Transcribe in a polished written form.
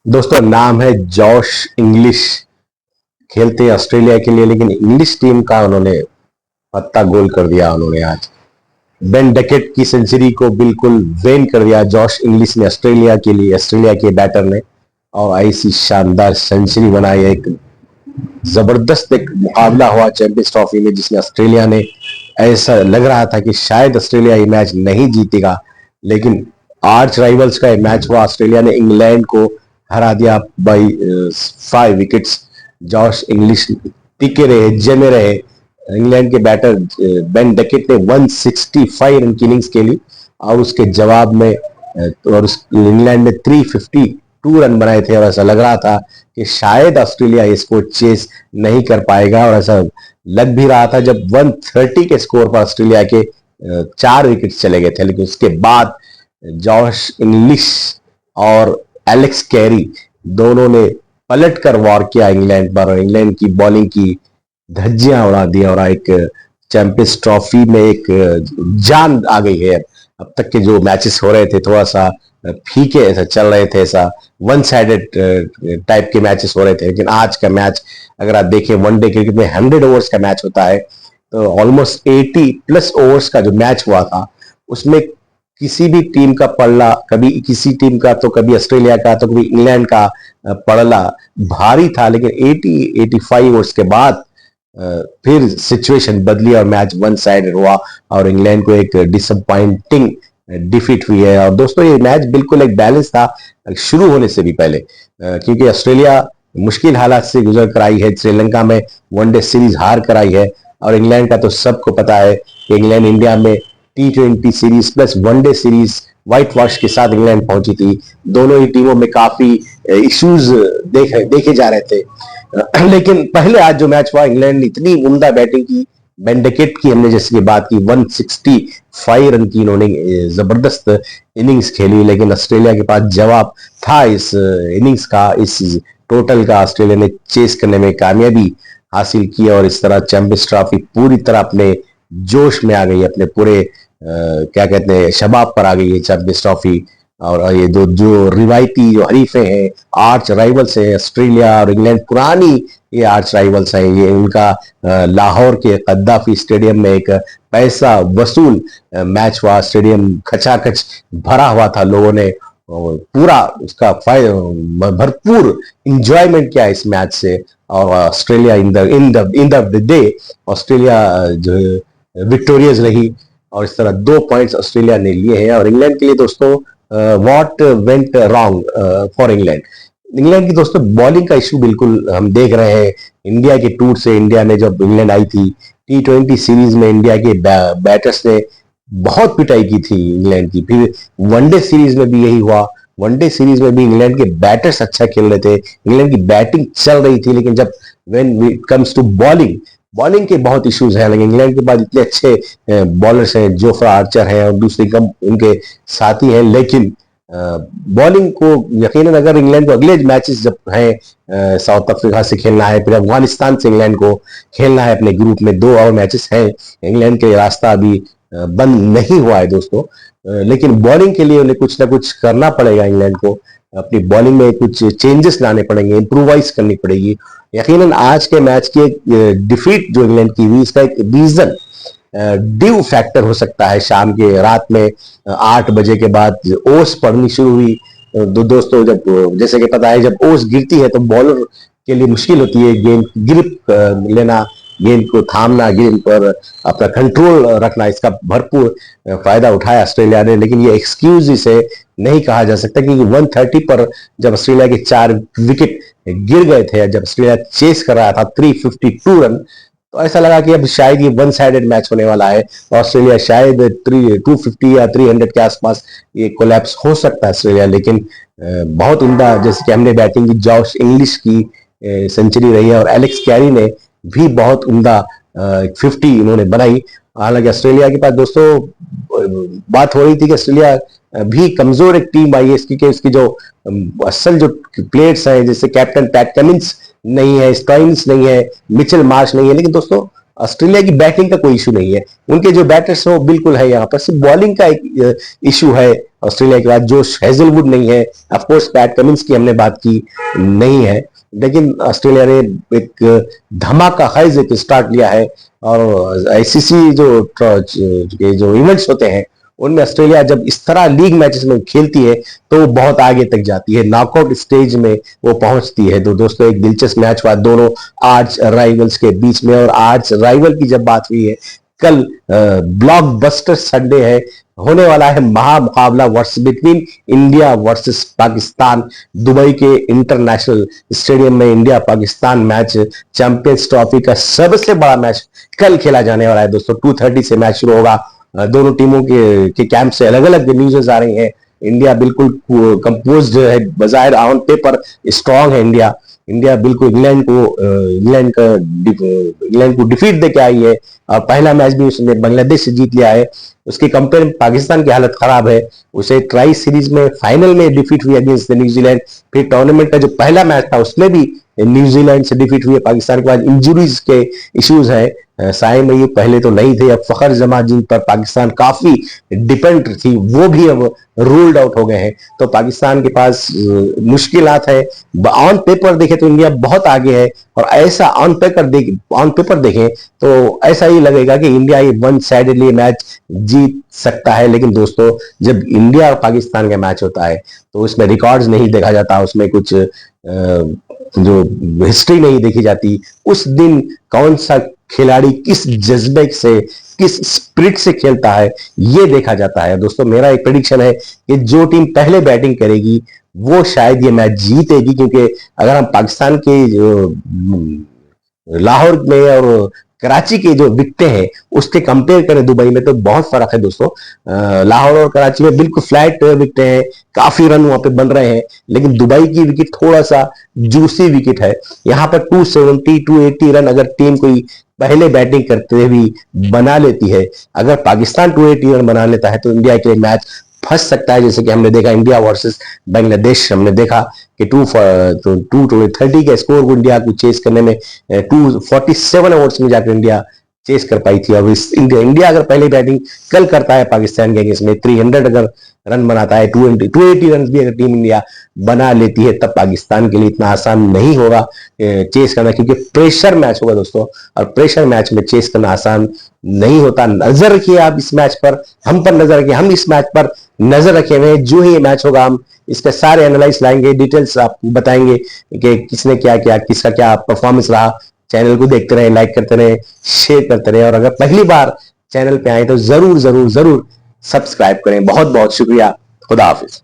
दोस्तों नाम है जॉश इंग्लिश। खेलते हैं ऑस्ट्रेलिया के लिए, लेकिन इंग्लिश टीम का उन्होंने पत्ता गोल कर दिया। उन्होंने आज बेन डकेट की सेंचुरी को बिल्कुल वेन कर दिया जॉश इंग्लिश ने ऑस्ट्रेलिया के लिए, ऑस्ट्रेलिया के बैटर ने। और ऐसी शानदार सेंचुरी बनाई। एक जबरदस्त एक मुकाबला हुआ चैंपियंस ट्रॉफी में, जिसमें ऑस्ट्रेलिया ने, ऐसा लग रहा था कि शायद ऑस्ट्रेलिया ये मैच नहीं जीतेगा, लेकिन आर्च राइवल्स का मैच हुआ। ऑस्ट्रेलिया ने इंग्लैंड को हरा दिया बाई 5 विकेट्स। जॉश इंग्लिश टिके रहे, जमे रहे। इंग्लैंड के बैटर बेन डकेट ने 165 रन की इनिंग्स खेली और उसके जवाब में और इंग्लैंड ने 352 रन बनाए थे। और ऐसा लग रहा था कि शायद ऑस्ट्रेलिया इसको चेस नहीं कर पाएगा, और ऐसा लग भी रहा था जब 130 के स्कोर पर ऑस्ट्रेलिया के 4 विकेट चले गए थे। लेकिन उसके बाद जॉश इंग्लिश और एलेक्स कैरी दोनों ने पलट कर वार किया इंग्लैंड पर, और इंग्लैंड की बॉलिंग की धज्जियां उड़ा दी और एक चैंपियंस ट्रॉफी में एक जान आ गई है। अब तक के जो मैचेस हो रहे थे थोड़ा सा फीके ऐसा चल रहे थे, ऐसा वन साइडेड टाइप के मैचेस हो रहे थे। लेकिन आज का मैच अगर आप देखें, वनडे क्रिकेट में 100 ओवर्स का मैच होता है, तो ऑलमोस्ट 80+ ओवर्स का जो मैच हुआ था उसमें किसी भी टीम का पलड़ा, कभी किसी टीम का तो कभी ऑस्ट्रेलिया का तो कभी इंग्लैंड का पलड़ा भारी था। लेकिन 80-85 ओवर्स के बाद फिर सिचुएशन बदली और मैच वन साइड हुआ और इंग्लैंड को एक डिसअपॉइंटिंग डिफीट हुई है। और दोस्तों ये मैच बिल्कुल एक बैलेंस था शुरू होने से भी पहले, क्योंकि ऑस्ट्रेलिया मुश्किल हालात से गुजर कर आई है, श्रीलंका में वनडे सीरीज हार कर आई है। और इंग्लैंड का तो सबको पता है कि इंग्लैंड इंडिया में T20 series plus one day series white wash के साथ इंग्लैंड पहुंची थी। दोनों ही टीमों में काफी इश्यूज देखे जा रहे थे। लेकिन पहले आज जो मैच हुआ, इंग्लैंड ने इतनी उम्दा बैटिंग की। बेन डकेट की हमने जैसे की बात की, 165 रन की इन्होंने जबरदस्त इनिंग्स खेली, लेकिन ऑस्ट्रेलिया के पास जवाब था इस इनिंग्स का, इस टोटल का। ऑस्ट्रेलिया ने चेस करने में कामयाबी हासिल की और इस तरह चैंपियंस ट्रॉफी पूरी तरह अपने जोश में आ गई, अपने पूरे क्या कहते हैं शबाब पर आ गई है चैंपियंस ट्रॉफी। और ये दो जो रिवायती जो हरीफे हैं, आर्च राइवल्स हैं, ऑस्ट्रेलिया और इंग्लैंड, पुरानी ये आर्च राइवल्स हैं। ये उनका लाहौर के कद्दाफी स्टेडियम में एक पैसा वसूल मैच हुआ। स्टेडियम खचाखच भरा हुआ था, लोगों ने पूरा उसका भरपूर इंजॉयमेंट किया इस मैच से। और Australia in the day Australia जो विक्टोरियस रही, और इस तरह 2 पॉइंट्स ऑस्ट्रेलिया ने लिए हैं। और इंग्लैंड के लिए दोस्तों what went wrong for England. England की दोस्तों बॉलिंग का इशू बिल्कुल हम देख रहे हैं। इंडिया के टूर से इंडिया ने जब इंग्लैंड आई थी T20 सीरीज में, इंडिया के बैटर्स ने बहुत पिटाई की थी इंग्लैंड की। फिर वनडे सीरीज में भी यही हुआ। वनडे सीरीज में भी इंग्लैंड के बैटर्स अच्छा खेल रहे थे, इंग्लैंड की बैटिंग चल रही थी, लेकिन जब when it comes to bowling, bowling के बहुत इश्यूज हैं। लेकिन इंग्लैंड के पास इतने अच्छे बॉलर्स हैं, जोफ्रा आर्चर हैं और दूसरे कम उनके साथी हैं, लेकिन बॉलिंग को यकीनन अगर इंग्लैंड को अगले मैचेस जब हैं, साउथ अफ्रीका से खेलना है, फिर अफगानिस्तान से इंग्लैंड को खेलना है अपने ग्रुप में, 2 और मैचेस हैं। इंग्लैंड के रास्ता अभी बंद नहीं हुआ है दोस्तों, लेकिन बॉलिंग के लिए उन्हें कुछ ना कुछ करना पड़ेगा। इंग्लैंड को अपनी बॉलिंग में कुछ चेंजेस लाने पड़ेंगे, इंप्रूवाइज करनी पड़ेगी। यकीनन आज के मैच की डिफीट जो इंग्लैंड की हुई, इसका एक रीजन ड्यू फैक्टर हो सकता है। शाम के रात में 8 बजे के बाद ओस पड़नी शुरू हुई। दोस्तों जब जैसे कि पता है, जब ओस गिरती है तो बॉलर के लिए मुश्किल होती है गेंद ग्रिप लेना, गेंद को थामना, गेंद पर अपना कंट्रोल रखना। इसका भरपूर फायदा उठाया ऑस्ट्रेलिया ने, लेकिन ये एक्सक्यूज इसे नहीं कहा जा सकता, क्योंकि 130 पर जब ऑस्ट्रेलिया के 4 विकेट गिर गए थे, जब ऑस्ट्रेलिया चेस कर रहा था 352 रन, तो ऐसा लगा कि अब शायद ये वन साइडेड मैच होने वाला है। ऑस्ट्रेलिया शायद 250 या 300 के आसपास ये कोलैप्स हो सकता है ऑस्ट्रेलिया। लेकिन बहुत उम्दा, जैसे कि हमने बैटिंग की, जॉश इंग्लिश की सेंचुरी रही है और एलेक्स कैरी ने भी बहुत उम्दा 50 उन्होंने बनाई। हालांकि ऑस्ट्रेलिया के पास दोस्तों बात हो रही थी कि ऑस्ट्रेलिया भी कमजोर एक टीम आई है, इसकी इसकी जो असल जो प्लेयर्स हैं, जैसे कैप्टन पैट कमिंस नहीं है, स्टॉइनिस नहीं है, मिचेल मार्श नहीं है। लेकिन दोस्तों ऑस्ट्रेलिया की बैटिंग का कोई इशू नहीं है, उनके जो बैटर्स हैं वो बिल्कुल है, यहाँ पर सिर्फ बॉलिंग का एक इशू है ऑस्ट्रेलिया के बाद। जोश हेजलवुड नहीं है, ऑफ कोर्स पैट कमिंस की हमने बात की नहीं है, लेकिन ऑस्ट्रेलिया ने एक धमाका खैज एक स्टार्ट लिया है। और आईसीसी जो इवेंट्स होते हैं उनमें ऑस्ट्रेलिया जब इस तरह लीग मैचेस में खेलती है तो वो बहुत आगे तक जाती है, नॉकआउट स्टेज में वो पहुंचती है। तो दोस्तों एक दिलचस्प मैच हुआ दोनों आज राइवल्स के बीच में। और आज राइवल की जब बात हुई है, कल ब्लॉकबस्टर संडे है, होने वाला है महामुकाबला between India versus Pakistan. Dubai के इंटरनेशनल स्टेडियम में India Pakistan match, champions trophy का सबसे बड़ा मैच कल खेला जाने वाला है दोस्तों। 2:30 से मैच शुरू होगा। दोनों टीमों के कैंप से अलग अलग न्यूज़ आ रही हैं। इंडिया बिल्कुल कंपोज्ड है, बजाय ऑन पेपर स्ट्रांग है इंडिया। इंडिया बिल्कुल इंग्लैंड को डिफीट देके आई है और पहला मैच भी उसने बांग्लादेश से जीत लिया है। उसके कंपेयर में पाकिस्तान की हालत खराब है, उसे ट्राई सीरीज में फाइनल में डिफीट हुई अगेंस्ट न्यूजीलैंड। फिर टूर्नामेंट का जो पहला मैच था उसमें भी न्यूजीलैंड से डिफीट हुई है। पाकिस्तान के पास इंजुरीज के इश्यूज है, साय में ये पहले तो नहीं थे, अब फखर जमान जिन पर पाकिस्तान काफी डिपेंड थी वो भी अब रूल्ड आउट हो गए हैं। तो पाकिस्तान के पास मुश्किलात है। ऑन पेपर देखें तो इंडिया बहुत आगे है, और ऐसा ऑन पेपर देखें तो ऐसा ही लगेगा कि इंडिया ये वन साइडेडली मैच जीत सकता है। लेकिन दोस्तों जब इंडिया और पाकिस्तान का मैच होता है तो उसमें रिकॉर्ड्स नहीं देखा जाता, उसमें कुछ जो हिस्ट्री नहीं देखी जाती। उस दिन कौन सा खिलाड़ी किस जज्बे से, किस स्पिरिट से खेलता है, ये देखा जाता है। दोस्तों मेरा एक प्रेडिक्शन है कि जो टीम पहले बैटिंग करेगी वो शायद ये मैच जीतेगी, क्योंकि अगर हम पाकिस्तान के लाहौर में और कराची के जो विकेटें हैं उसके कंपेयर करें दुबई में तो बहुत फर्क है दोस्तों। लाहौर और कराची में बिल्कुल फ्लैट विकेटें हैं, काफी रन वहां पे बन रहे हैं, लेकिन दुबई की विकेट थोड़ा सा जूसी विकेट है। यहाँ पर 270 280 रन अगर टीम कोई पहले बैटिंग करते हुए बना लेती है, अगर पाकिस्तान 280 रन बना लेता है तो इंडिया के लिए मैच फंस सकता है। जैसे कि हमने देखा इंडिया वर्सेस बांग्लादेश, हमने देखा कि 230 के स्कोर को इंडिया को चेस करने में 247 ओवर्स में जाकर इंडिया चेस कर पाई थी। अब इंडिया अगर पहले बैटिंग कल करता है पाकिस्तान के अगेंस्ट में 300 अगर रन बनाता है, 280 रन भी अगर टीम इंडिया बना लेती है, तब पाकिस्तान के लिए इतना आसान नहीं होगा चेस करना, क्योंकि प्रेशर मैच होगा दोस्तों, और प्रेशर मैच में चेस करना आसान नहीं होता। नजर रखिए आप इस मैच पर, हम पर नजर रखिए, हम इस मैच पर नजर रखे हुए। जो ही ये मैच होगा हम इसके सारे एनालाइज लाएंगे, डिटेल्स आपको बताएंगे कि किसने क्या किया, किसका क्या परफॉर्मेंस रहा। चैनल को देखते रहे, लाइक करते रहे, शेयर करते रहे, और अगर पहली बार चैनल पे आए तो जरूर जरूर जरूर सब्सक्राइब करें। बहुत बहुत शुक्रिया। खुदा हाफिज।